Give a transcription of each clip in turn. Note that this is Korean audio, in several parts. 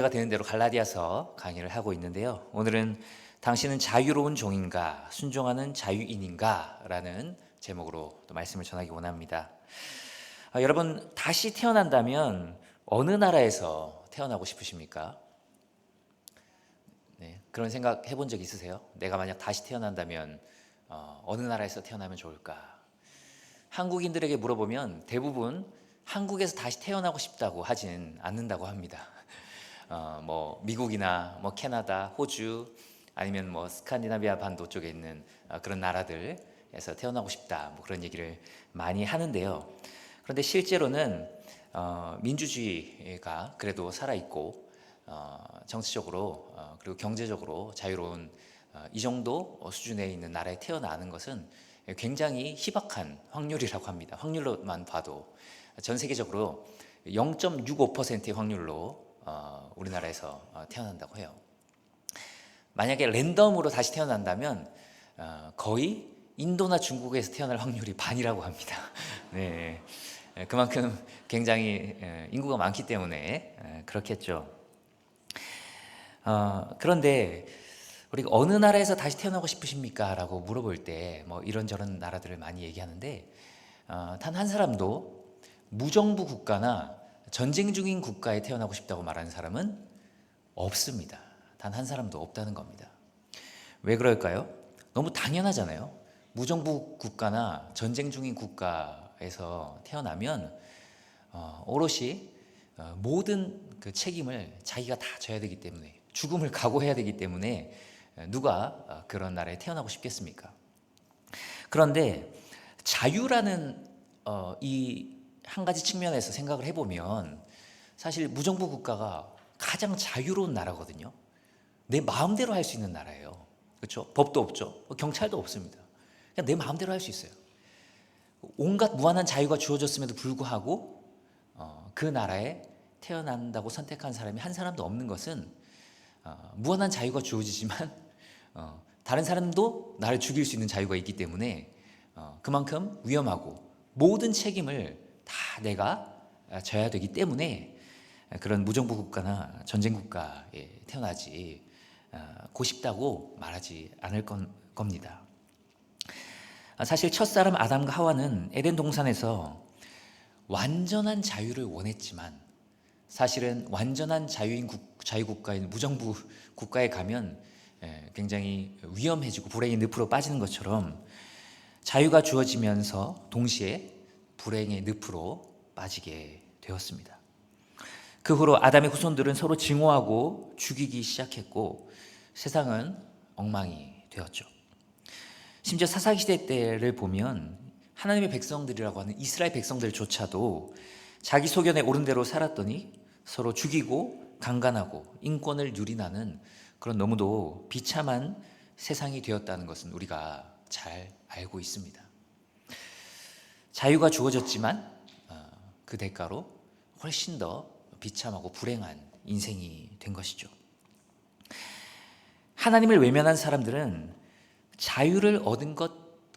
가 되는 대로 갈라디아서 강의를 하고 있는데요. 오늘은 당신은 자유로운 종인가, 순종하는 자유인인가? 라는 제목으로 또 말씀을 전하기 원합니다. 여러분, 다시 태어난다면 어느 나라에서 태어나고 싶으십니까? 네, 그런 생각 해본 적 있으세요? 내가 만약 다시 태어난다면 어느 나라에서 태어나면 좋을까? 한국인들에게 물어보면 대부분 한국에서 다시 태어나고 싶다고 하진 않는다고 합니다. 뭐 미국이나 뭐 캐나다, 호주 아니면 뭐 스칸디나비아 반도 쪽에 있는 그런 나라들에서 태어나고 싶다, 뭐 그런 얘기를 많이 하는데요. 그런데 실제로는 민주주의가 그래도 살아 있고 정치적으로 그리고 경제적으로 자유로운 이 정도 수준에 있는 나라에 태어나는 것은 굉장히 희박한 확률이라고 합니다. 확률로만 봐도 전 세계적으로 0.65%의 확률로 우리나라에서 태어난다고 해요. 만약에 랜덤으로 다시 태어난다면 거의 인도나 중국에서 태어날 확률이 반이라고 합니다. 네, 그만큼 굉장히 인구가 많기 때문에 그렇겠죠. 그런데 우리가 어느 나라에서 다시 태어나고 싶으십니까? 라고 물어볼 때 뭐 이런저런 나라들을 많이 얘기하는데 단 한 사람도 무정부 국가나 전쟁 중인 국가에 태어나고 싶다고 말하는 사람은 없습니다. 단 한 사람도 없다는 겁니다. 왜 그럴까요? 너무 당연하잖아요. 무정부 국가나 전쟁 중인 국가에서 태어나면 오롯이 모든 그 책임을 자기가 다 져야 되기 때문에, 죽음을 각오해야 되기 때문에 누가 그런 나라에 태어나고 싶겠습니까? 그런데 자유라는 이 한 가지 측면에서 생각을 해보면 사실 무정부 국가가 가장 자유로운 나라거든요. 내 마음대로 할 수 있는 나라예요. 그렇죠? 법도 없죠. 경찰도 없습니다. 그냥 내 마음대로 할 수 있어요. 온갖 무한한 자유가 주어졌음에도 불구하고 그 나라에 태어난다고 선택한 사람이 한 사람도 없는 것은 무한한 자유가 주어지지만 다른 사람도 나를 죽일 수 있는 자유가 있기 때문에 그만큼 위험하고 모든 책임을 다 내가 져야 되기 때문에 그런 무정부 국가나 전쟁 국가에 태어나지 고 싶다고 말하지 않을 겁니다. 사실 첫사람 아담과 하와는 에덴 동산에서 완전한 자유를 원했지만 사실은 완전한 자유국가인 무정부 국가에 가면 굉장히 위험해지고 불행의 늪으로 빠지는 것처럼 자유가 주어지면서 동시에 불행의 늪으로 빠지게 되었습니다. 그 후로 아담의 후손들은 서로 증오하고 죽이기 시작했고 세상은 엉망이 되었죠. 심지어 사사기 시대 때를 보면 하나님의 백성들이라고 하는 이스라엘 백성들조차도 자기 소견에 오른 대로 살았더니 서로 죽이고 강간하고 인권을 유린하는 그런 너무도 비참한 세상이 되었다는 것은 우리가 잘 알고 있습니다. 자유가 주어졌지만 그 대가로 훨씬 더 비참하고 불행한 인생이 된 것이죠. 하나님을 외면한 사람들은 자유를 얻은 것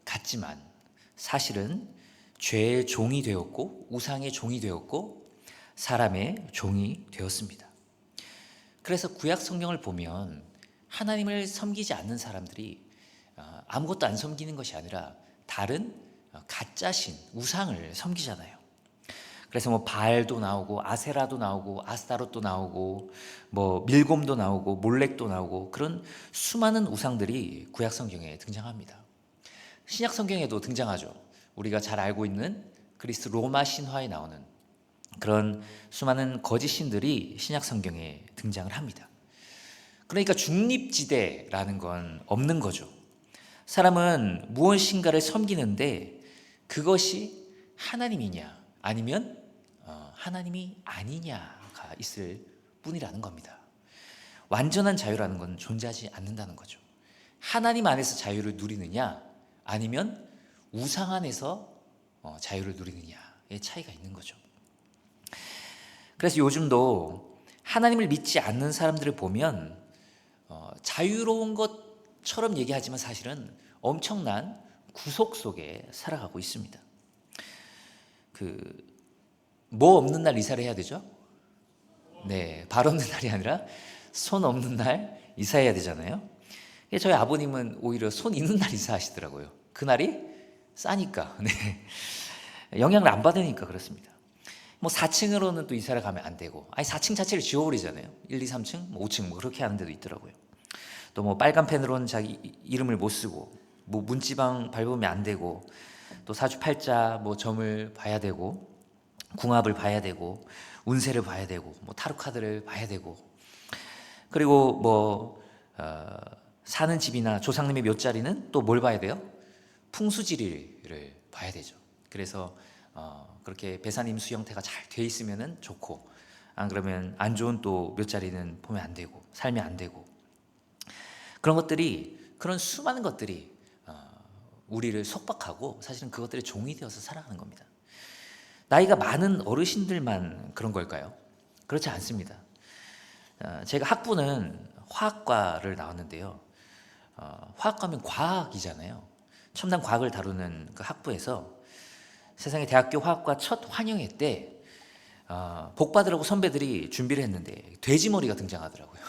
같지만 사실은 죄의 종이 되었고 우상의 종이 되었고 사람의 종이 되었습니다. 그래서 구약 성경을 보면 하나님을 섬기지 않는 사람들이 아무것도 안 섬기는 것이 아니라 다른 가짜신 우상을 섬기잖아요. 그래서 뭐 바알도 나오고 아세라도 나오고 아스타롯도 나오고 뭐 밀곰도 나오고 몰렉도 나오고 그런 수많은 우상들이 구약 성경에 등장합니다. 신약 성경에도 등장하죠. 우리가 잘 알고 있는 그리스 로마 신화에 나오는 그런 수많은 거짓 신들이 신약 성경에 등장을 합니다. 그러니까 중립지대라는 건 없는 거죠. 사람은 무엇인가를 섬기는데 그것이 하나님이냐 아니면 하나님이 아니냐가 있을 뿐이라는 겁니다. 완전한 자유라는 건 존재하지 않는다는 거죠. 하나님 안에서 자유를 누리느냐 아니면 우상 안에서 자유를 누리느냐의 차이가 있는 거죠. 그래서 요즘도 하나님을 믿지 않는 사람들을 보면 자유로운 것처럼 얘기하지만 사실은 엄청난 구속 속에 살아가고 있습니다. 뭐 없는 날 이사를 해야 되죠? 네, 발 없는 날이 아니라 손 없는 날 이사해야 되잖아요. 저희 아버님은 오히려 손 있는 날 이사하시더라고요. 그날이 싸니까. 네. 영향을 안 받으니까 그렇습니다. 뭐 4층으로는 또 이사를 가면 안 되고, 아니 4층 자체를 지워버리잖아요. 1, 2, 3층, 뭐 5층 뭐 그렇게 하는 데도 있더라고요. 또 뭐 빨간 펜으로는 자기 이름을 못 쓰고, 뭐 문지방 밟으면 안 되고, 또 사주팔자 뭐 점을 봐야 되고, 궁합을 봐야 되고, 운세를 봐야 되고, 뭐 타로 카드를 봐야 되고, 그리고 뭐 사는 집이나 조상님의 묘자리는 또 뭘 봐야 돼요? 풍수지리를 봐야 되죠. 그래서 그렇게 배사님 수 형태가 잘 돼 있으면은 좋고, 안 그러면 안 좋은 또 묘자리는 보면 안 되고, 살면 안 되고, 그런 수많은 것들이 우리를 속박하고, 사실은 그것들의 종이 되어서 살아가는 겁니다. 나이가 많은 어르신들만 그런 걸까요? 그렇지 않습니다. 제가 학부는 화학과를 나왔는데요. 화학과면 과학이잖아요. 첨단 과학을 다루는 그 학부에서 세상에 대학교 화학과 첫 환영회 때 복 받으라고 선배들이 준비를 했는데 돼지머리가 등장하더라고요.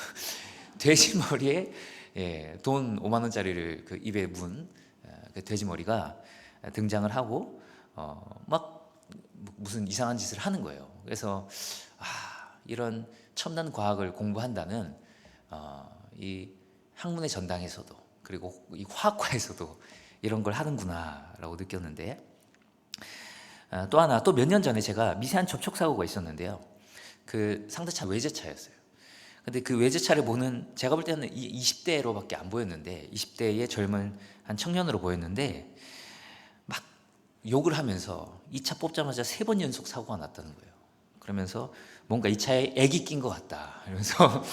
돼지머리에 돈 5만 원짜리를 그 입에 문 그 돼지머리가 등장을 하고 막 무슨 이상한 짓을 하는 거예요. 그래서 이런 첨단 과학을 공부한다는 이 학문의 전당에서도, 그리고 이 화학과에서도 이런 걸 하는구나라고 느꼈는데, 또 하나, 또 몇 년 전에 제가 미세한 접촉사고가 있었는데요. 그 상대차 외제차였어요. 근데 그 외제차를 보는, 제가 볼 때는 20대로밖에 안 보였는데, 20대의 젊은 한 청년으로 보였는데, 막 욕을 하면서 이 차 뽑자마자 3번 연속 사고가 났다는 거예요. 그러면서 뭔가 이 차에 액이 낀 것 같다 이러면서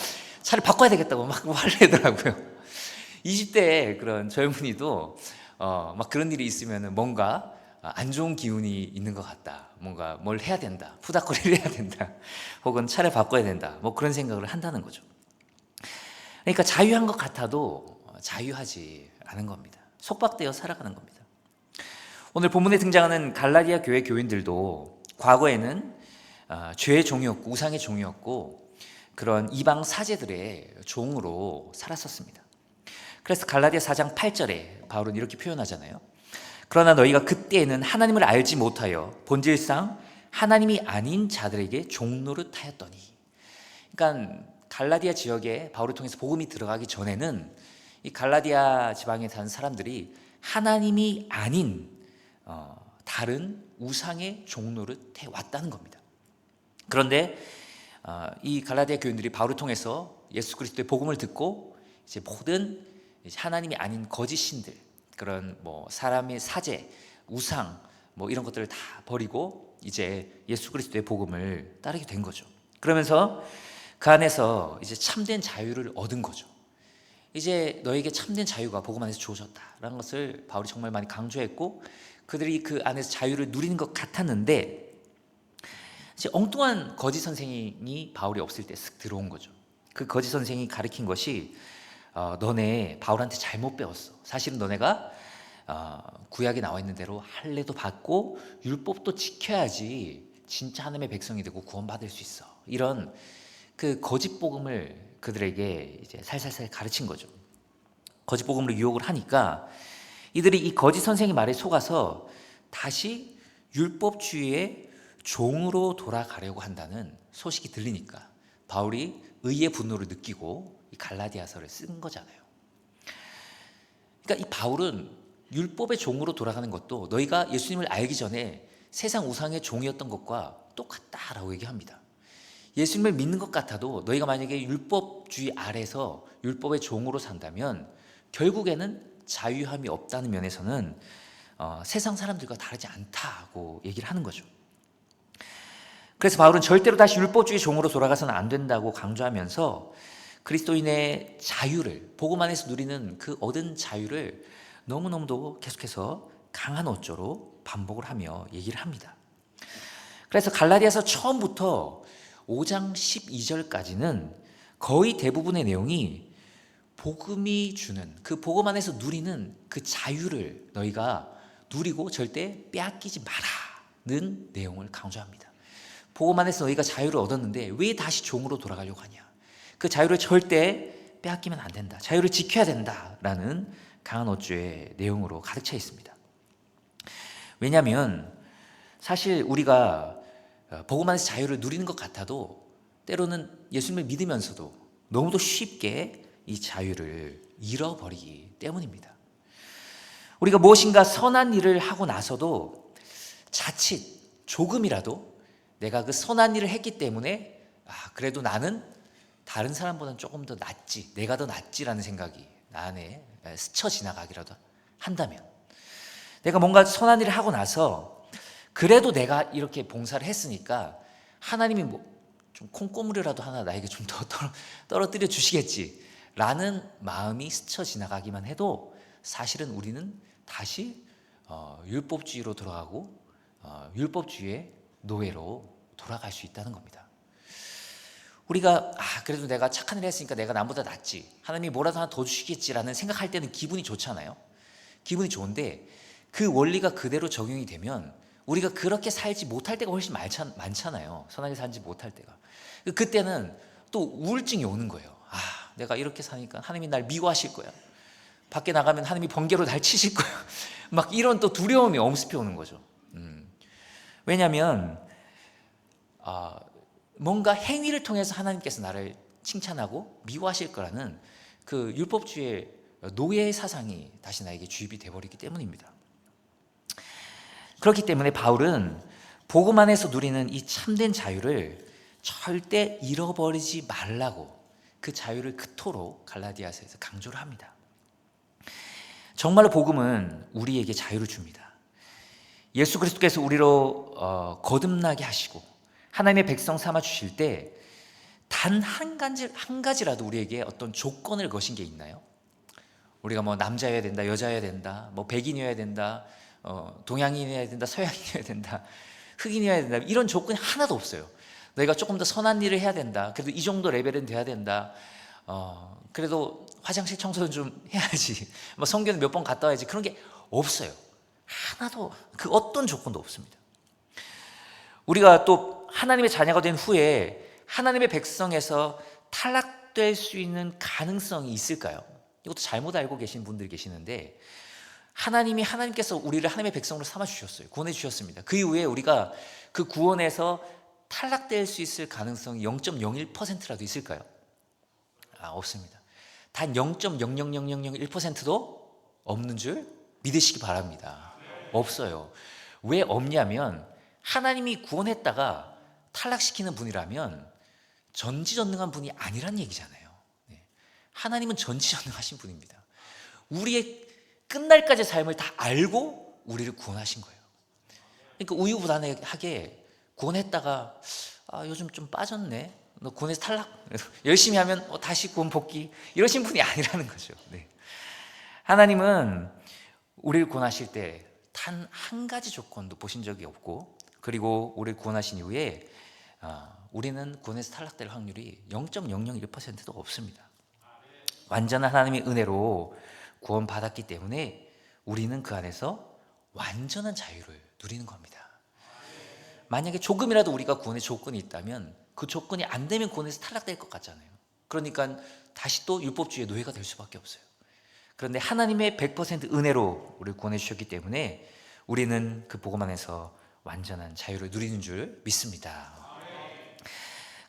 차를 바꿔야 되겠다고 막 화를 내더라고요. 20대의 그런 젊은이도 막 그런 일이 있으면 뭔가 안 좋은 기운이 있는 것 같다, 뭔가 뭘 해야 된다, 푸닥거리를 해야 된다, 혹은 차를 바꿔야 된다, 뭐 그런 생각을 한다는 거죠. 그러니까 자유한 것 같아도 자유하지 않은 겁니다. 속박되어 살아가는 겁니다. 오늘 본문에 등장하는 갈라디아 교회 교인들도 과거에는 죄의 종이었고, 우상의 종이었고, 그런 이방 사제들의 종으로 살았었습니다. 그래서 갈라디아 4장 8절에 바울은 이렇게 표현하잖아요. 그러나 너희가 그때에는 하나님을 알지 못하여 본질상 하나님이 아닌 자들에게 종노릇하였더니. 그러니까 갈라디아 지역에 바울을 통해서 복음이 들어가기 전에는 이 갈라디아 지방에 사는 사람들이 하나님이 아닌 다른 우상의 종노릇해 왔다는 겁니다. 그런데 이 갈라디아 교인들이 바울을 통해서 예수 그리스도의 복음을 듣고, 이제 모든 하나님이 아닌 거짓 신들, 그런 뭐 사람의 사제, 우상 뭐 이런 것들을 다 버리고 이제 예수 그리스도의 복음을 따르게 된 거죠. 그러면서 그 안에서 이제 참된 자유를 얻은 거죠. 이제 너에게 참된 자유가 복음 안에서 주어졌다라는 것을 바울이 정말 많이 강조했고, 그들이 그 안에서 자유를 누리는 것 같았는데, 이제 엉뚱한 거짓 선생이 바울이 없을 때 쓱 들어온 거죠. 그 거짓 선생이 가르친 것이 너네 바울한테 잘못 배웠어. 사실은 너네가 구약에 나와 있는 대로 할례도 받고 율법도 지켜야지 진짜 하나님의 백성이 되고 구원받을 수 있어. 이런 그 거짓 복음을 그들에게 이제 살살살 가르친 거죠. 거짓 복음으로 유혹을 하니까 이들이 이 거짓 선생의 말에 속아서 다시 율법주의의 종으로 돌아가려고 한다는 소식이 들리니까 바울이 의의 분노를 느끼고 이 갈라디아서를 쓴 거잖아요. 그러니까 이 바울은 율법의 종으로 돌아가는 것도 너희가 예수님을 알기 전에 세상 우상의 종이었던 것과 똑같다라고 얘기합니다. 예수님을 믿는 것 같아도 너희가 만약에 율법주의 아래서 율법의 종으로 산다면 결국에는 자유함이 없다는 면에서는 세상 사람들과 다르지 않다고 얘기를 하는 거죠. 그래서 바울은 절대로 다시 율법주의 종으로 돌아가서는 안 된다고 강조하면서 그리스도인의 자유를, 복음 안에서 누리는 그 얻은 자유를 너무너무도 계속해서 강한 어조로 반복을 하며 얘기를 합니다. 그래서 갈라디아서 처음부터 5장 12절까지는 거의 대부분의 내용이 복음이 주는, 그 복음 안에서 누리는 그 자유를 너희가 누리고 절대 빼앗기지 마라는 내용을 강조합니다. 복음 안에서 너희가 자유를 얻었는데 왜 다시 종으로 돌아가려고 하냐. 그 자유를 절대 빼앗기면 안 된다. 자유를 지켜야 된다라는 강한 어조의 내용으로 가득 차 있습니다. 왜냐하면 사실 우리가 복음 안에서 자유를 누리는 것 같아도 때로는 예수님을 믿으면서도 너무도 쉽게 이 자유를 잃어버리기 때문입니다. 우리가 무엇인가 선한 일을 하고 나서도 자칫 조금이라도 내가 그 선한 일을 했기 때문에 그래도 나는 다른 사람보다는 조금 더 낫지, 내가 더 낫지라는 생각이 나 안에 스쳐 지나가기라도 한다면, 내가 뭔가 선한 일을 하고 나서 그래도 내가 이렇게 봉사를 했으니까 하나님이 뭐 좀 콩고물이라도 하나 나에게 좀 더 떨어뜨려 주시겠지라는 마음이 스쳐 지나가기만 해도 사실은 우리는 다시 율법주의로 돌아가고 율법주의의 노예로 돌아갈 수 있다는 겁니다. 우리가 그래도 내가 착한 일을 했으니까 내가 남보다 낫지, 하나님이 뭐라도 하나 더 주시겠지라는 생각할 때는 기분이 좋잖아요. 기분이 좋은데 그 원리가 그대로 적용이 되면 우리가 그렇게 살지 못할 때가 훨씬 많잖아요. 선하게 살지 못할 때가. 그때는 또 우울증이 오는 거예요. 내가 이렇게 사니까 하나님이 날 미워하실 거야. 밖에 나가면 하나님이 번개로 날 치실 거야. 막 이런 또 두려움이 엄습해 오는 거죠. 왜냐하면 뭔가 행위를 통해서 하나님께서 나를 칭찬하고 미워하실 거라는 그 율법주의의 노예의 사상이 다시 나에게 주입이 돼버리기 때문입니다. 그렇기 때문에 바울은 복음 안에서 누리는 이 참된 자유를 절대 잃어버리지 말라고 그 자유를 그토록 갈라디아서에서 강조를 합니다. 정말로 복음은 우리에게 자유를 줍니다. 예수 그리스도께서 우리로 거듭나게 하시고 하나님의 백성 삼아 주실 때 단 한 가지라도 우리에게 어떤 조건을 거신 게 있나요? 우리가 뭐 남자여야 된다, 여자여야 된다, 뭐 백인이어야 된다, 동양인이어야 된다, 서양인이어야 된다, 흑인이어야 된다, 이런 조건이 하나도 없어요. 너희가 조금 더 선한 일을 해야 된다, 그래도 이 정도 레벨은 돼야 된다, 그래도 화장실 청소는 좀 해야지, 뭐 성교는 몇 번 갔다 와야지, 그런 게 없어요. 하나도, 그 어떤 조건도 없습니다. 우리가 또 하나님의 자녀가 된 후에 하나님의 백성에서 탈락될 수 있는 가능성이 있을까요? 이것도 잘못 알고 계신 분들이 계시는데, 하나님께서 우리를 하나님의 백성으로 삼아 주셨어요. 구원해 주셨습니다. 그 이후에 우리가 그 구원에서 탈락될 수 있을 가능성이 0.01%라도 있을까요? 없습니다. 단 0.00001%도 없는 줄 믿으시기 바랍니다. 없어요. 왜 없냐면 하나님이 구원했다가 탈락시키는 분이라면 전지전능한 분이 아니란 얘기잖아요. 하나님은 전지전능하신 분입니다. 우리의 끝날까지 삶을 다 알고 우리를 구원하신 거예요. 그러니까 우유부단하게 구원했다가 요즘 좀 빠졌네, 너 구원에서 탈락, 열심히 하면 다시 구원 복귀, 이러신 분이 아니라는 거죠. 하나님은 우리를 구원하실 때 단 한 가지 조건도 보신 적이 없고, 그리고 우리를 구원하신 이후에 우리는 구원에서 탈락될 확률이 0.001%도 없습니다. 완전한 하나님의 은혜로 구원받았기 때문에 우리는 그 안에서 완전한 자유를 누리는 겁니다. 만약에 조금이라도 우리가 구원의 조건이 있다면 그 조건이 안 되면 구원에서 탈락될 것 같잖아요. 그러니까 다시 또 율법주의의 노예가 될 수밖에 없어요. 그런데 하나님의 100% 은혜로 우리를 구원해 주셨기 때문에 우리는 그 복음 안에서 완전한 자유를 누리는 줄 믿습니다.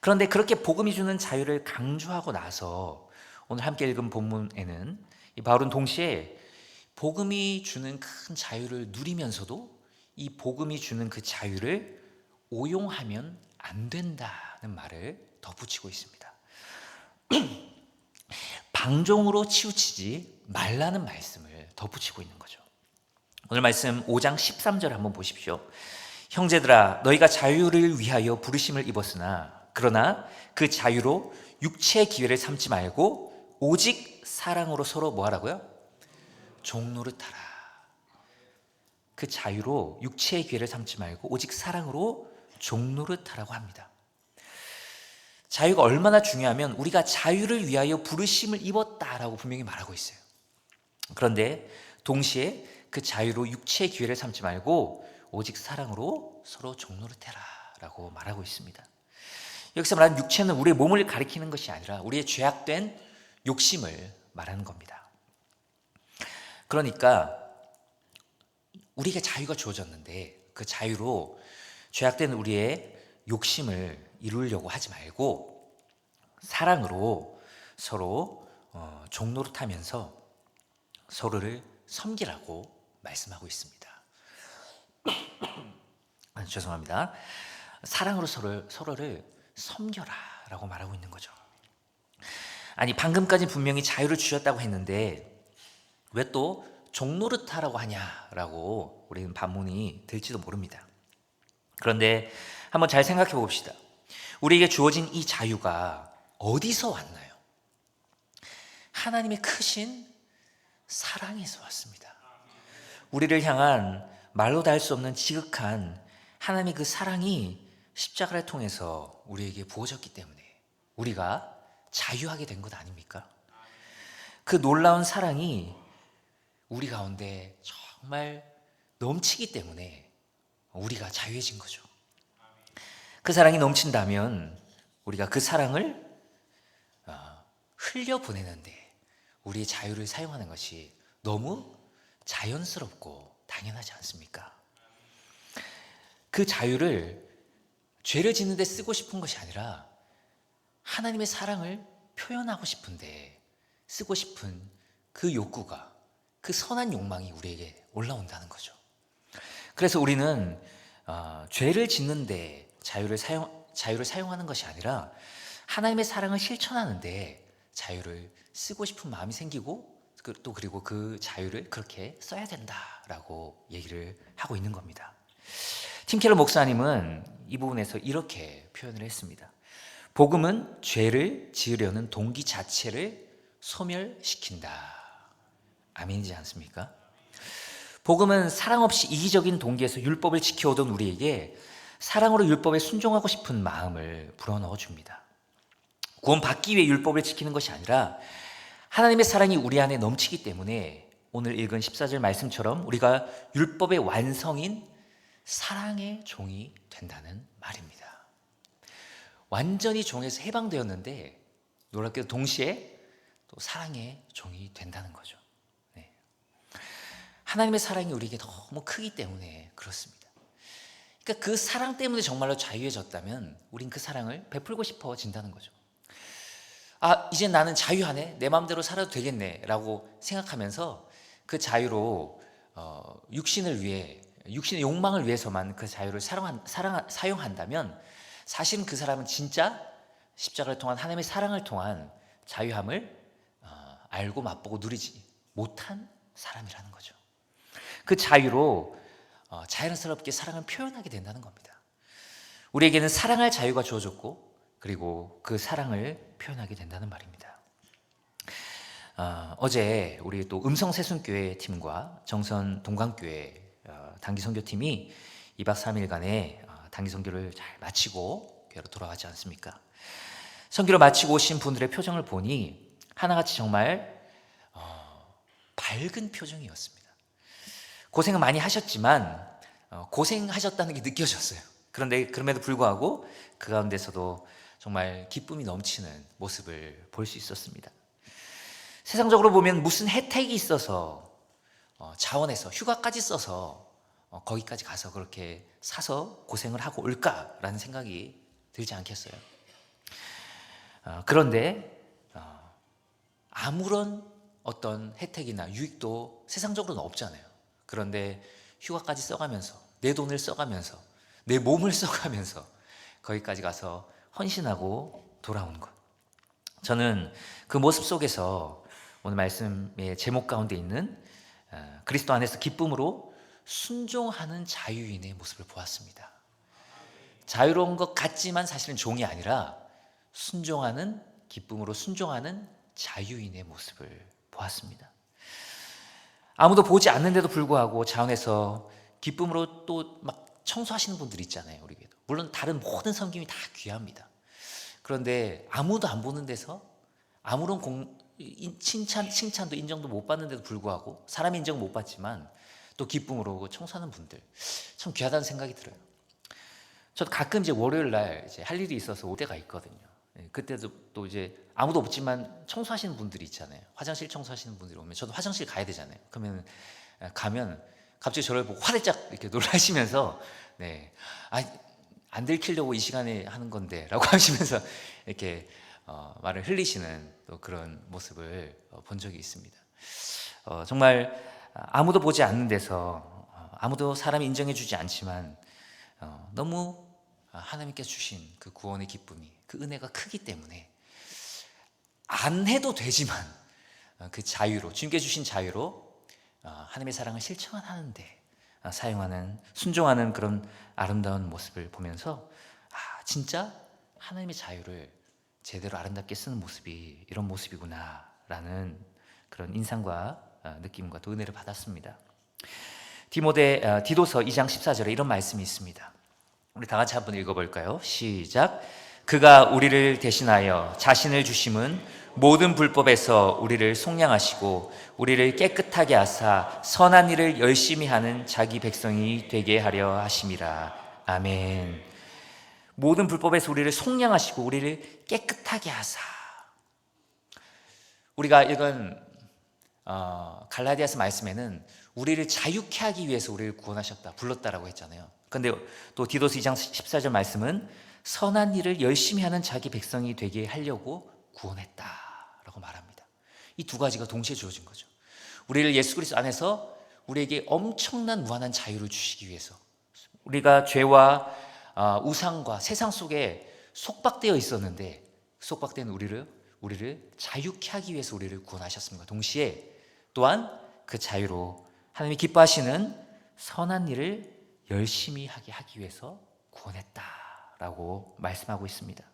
그런데 그렇게 복음이 주는 자유를 강조하고 나서 오늘 함께 읽은 본문에는 이 바울은 동시에 복음이 주는 큰 자유를 누리면서도 이 복음이 주는 그 자유를 오용하면 안 된다는 말을 덧붙이고 있습니다. 방종으로 치우치지 말라는 말씀을 덧붙이고 있는 거죠. 오늘 말씀 5장 13절 한번 보십시오. 형제들아, 너희가 자유를 위하여 부르심을 입었으나 그러나 그 자유로 육체의 기회를 삼지 말고 오직 사랑으로 서로 뭐 하라고요? 종노릇하라. 그 자유로 육체의 기회를 삼지 말고 오직 사랑으로 종노릇하라고 합니다. 자유가 얼마나 중요하면 우리가 자유를 위하여 부르심을 입었다라고 분명히 말하고 있어요. 그런데 동시에 그 자유로 육체의 기회를 삼지 말고 오직 사랑으로 서로 종노릇해라 라고 말하고 있습니다. 여기서 말하는 육체는 우리의 몸을 가리키는 것이 아니라 우리의 죄악된 욕심을 말하는 겁니다. 그러니까 우리에게 자유가 주어졌는데 그 자유로 죄악된 우리의 욕심을 이루려고 하지 말고 사랑으로 서로 종노릇하면서 서로를 섬기라고 말씀하고 있습니다. 죄송합니다. 사랑으로 서로를 섬겨라 라고 말하고 있는 거죠. 아니, 방금까지 분명히 자유를 주셨다고 했는데 왜 또 종노릇하라고 하냐라고 우리는 반문이 될지도 모릅니다. 그런데 한번 잘 생각해 봅시다. 우리에게 주어진 이 자유가 어디서 왔나요? 하나님의 크신 사랑에서 왔습니다. 우리를 향한 말로 다 할 수 없는 지극한 하나님의 그 사랑이 십자가를 통해서 우리에게 부어졌기 때문에 우리가 자유하게 된 것 아닙니까? 그 놀라운 사랑이 우리 가운데 정말 넘치기 때문에 우리가 자유해진 거죠. 그 사랑이 넘친다면 우리가 그 사랑을 흘려보내는데 우리의 자유를 사용하는 것이 너무 자연스럽고 당연하지 않습니까? 그 자유를 죄를 짓는 데 쓰고 싶은 것이 아니라 하나님의 사랑을 표현하고 싶은데 쓰고 싶은 그 욕구가, 그 선한 욕망이 우리에게 올라온다는 거죠. 그래서 우리는 죄를 짓는데 자유를 사용하는 것이 아니라 하나님의 사랑을 실천하는데 자유를 쓰고 싶은 마음이 생기고 또 그리고 그 자유를 그렇게 써야 된다라고 얘기를 하고 있는 겁니다. 팀 켈러 목사님은 이 부분에서 이렇게 표현을 했습니다. 복음은 죄를 지으려는 동기 자체를 소멸시킨다. 아멘이지 않습니까? 복음은 사랑 없이 이기적인 동기에서 율법을 지켜오던 우리에게 사랑으로 율법에 순종하고 싶은 마음을 불어넣어 줍니다. 구원받기 위해 율법을 지키는 것이 아니라 하나님의 사랑이 우리 안에 넘치기 때문에 오늘 읽은 14절 말씀처럼 우리가 율법의 완성인 사랑의 종이 된다는 말입니다. 완전히 종에서 해방되었는데 놀랍게도 동시에 또 사랑의 종이 된다는 거죠. 네. 하나님의 사랑이 우리에게 너무 크기 때문에 그렇습니다. 그러니까 그 사랑 때문에 정말로 자유해졌다면 우린 그 사랑을 베풀고 싶어진다는 거죠. 이제 나는 자유하네, 내 마음대로 살아도 되겠네 라고 생각하면서 그 자유로 육신을 위해, 육신의 욕망을 위해서만 그 자유를 사용한다면 사실은 그 사람은 진짜 십자가를 통한 하나님의 사랑을 통한 자유함을 알고 맛보고 누리지 못한 사람이라는 거죠. 그 자유로 자연스럽게 사랑을 표현하게 된다는 겁니다. 우리에게는 사랑할 자유가 주어졌고 그리고 그 사랑을 표현하게 된다는 말입니다. 어제 우리 또 음성새순교회 팀과 정선 동강교회 단기 선교팀이 2박 3일간의 단기 선교를 잘 마치고 교회로 돌아가지 않습니까? 선교를 마치고 오신 분들의 표정을 보니 하나같이 정말 밝은 표정이었습니다. 고생은 많이 하셨지만 고생하셨다는 게 느껴졌어요. 그런데 그럼에도 불구하고 그 가운데서도 정말 기쁨이 넘치는 모습을 볼 수 있었습니다. 세상적으로 보면 무슨 혜택이 있어서 자원해서 휴가까지 써서 거기까지 가서 그렇게 사서 고생을 하고 올까라는 생각이 들지 않겠어요? 그런데 아무런 어떤 혜택이나 유익도 세상적으로는 없잖아요. 그런데 휴가까지 써가면서 내 돈을 써가면서 내 몸을 써가면서 거기까지 가서 헌신하고 돌아오는 것, 저는 그 모습 속에서 오늘 말씀의 제목 가운데 있는 그리스도 안에서 기쁨으로 순종하는 자유인의 모습을 보았습니다. 자유로운 것 같지만 사실은 종이 아니라 순종하는, 기쁨으로 순종하는 자유인의 모습을 보았습니다. 아무도 보지 않는데도 불구하고 자원에서 기쁨으로 또 막 청소하시는 분들이 있잖아요. 우리 교회도 물론 다른 모든 섬김이 다 귀합니다. 그런데 아무도 안 보는 데서 아무런 칭찬도 인정도 못 받는데도 불구하고 사람의 인정 못 받지만 또 기쁨으로 청소하는 분들 참 귀하다는 생각이 들어요. 저도 가끔 이제 월요일 날 이제 할 일이 있어서 올 때가 있거든요. 그때도 또 이제 아무도 없지만 청소하시는 분들이 있잖아요. 화장실 청소하시는 분들이 오면 저도 화장실 가야 되잖아요. 그러면 가면 갑자기 저를 보고 화들짝 이렇게 놀라시면서 네, 안 들키려고 이 시간에 하는 건데라고 하시면서 이렇게 말을 흘리시는 또 그런 모습을 본 적이 있습니다. 정말 아무도 보지 않는 데서 아무도 사람이 인정해주지 않지만 너무 하나님께 주신 그 구원의 기쁨이, 그 은혜가 크기 때문에 안 해도 되지만 그 자유로, 주님께 주신 자유로 하나님의 사랑을 실천하는데 사용하는, 순종하는 그런 아름다운 모습을 보면서 진짜 하나님의 자유를 제대로 아름답게 쓰는 모습이 이런 모습이구나 라는 그런 인상과 느낌과 또 은혜를 받았습니다. 디도서 2장 14절에 이런 말씀이 있습니다. 우리 다 같이 한번 읽어볼까요? 시작. 그가 우리를 대신하여 자신을 주심은 모든 불법에서 우리를 속량하시고 우리를 깨끗하게 하사 선한 일을 열심히 하는 자기 백성이 되게 하려 하심이라. 아멘. 모든 불법에서 우리를 속량하시고 우리를 깨끗하게 하사. 우리가 읽은 갈라디아서 말씀에는 우리를 자유케 하기 위해서 우리를 구원하셨다, 불렀다라고 했잖아요. 그런데 또 디도서 2장 14절 말씀은 선한 일을 열심히 하는 자기 백성이 되게 하려고 구원했다라고 말합니다. 이 두 가지가 동시에 주어진 거죠. 우리를 예수 그리스도 안에서 우리에게 엄청난 무한한 자유를 주시기 위해서, 우리가 죄와 우상과 세상 속에 속박되어 있었는데 속박된 우리를 자유케 하기 위해서 우리를 구원하셨습니다. 동시에 또한 그 자유로 하나님이 기뻐하시는 선한 일을 열심히 하기 위해서 구원했다라고 말씀하고 있습니다.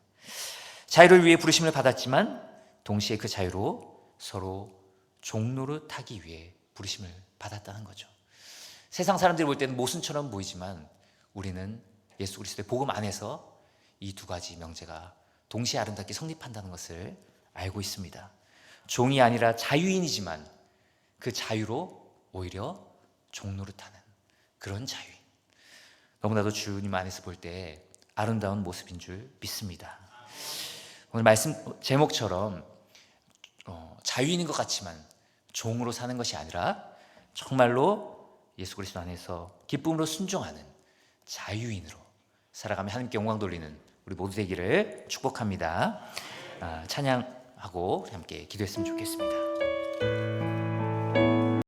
자유를 위해 부르심을 받았지만 동시에 그 자유로 서로 종노릇 하기 위해 부르심을 받았다는 거죠. 세상 사람들이 볼 때는 모순처럼 보이지만 우리는 예수 그리스도의 복음 안에서 이 두 가지 명제가 동시에 아름답게 성립한다는 것을 알고 있습니다. 종이 아니라 자유인이지만 그 자유로 오히려 종노릇하는 그런 자유인, 너무나도 주님 안에서 볼 때 아름다운 모습인 줄 믿습니다. 오늘 말씀 제목처럼 자유인인 것 같지만 종으로 사는 것이 아니라 정말로 예수 그리스도 안에서 기쁨으로 순종하는 자유인으로 살아가며 하나님께 영광 돌리는 우리 모두 되기를 축복합니다. 찬양하고 함께 기도했으면 좋겠습니다.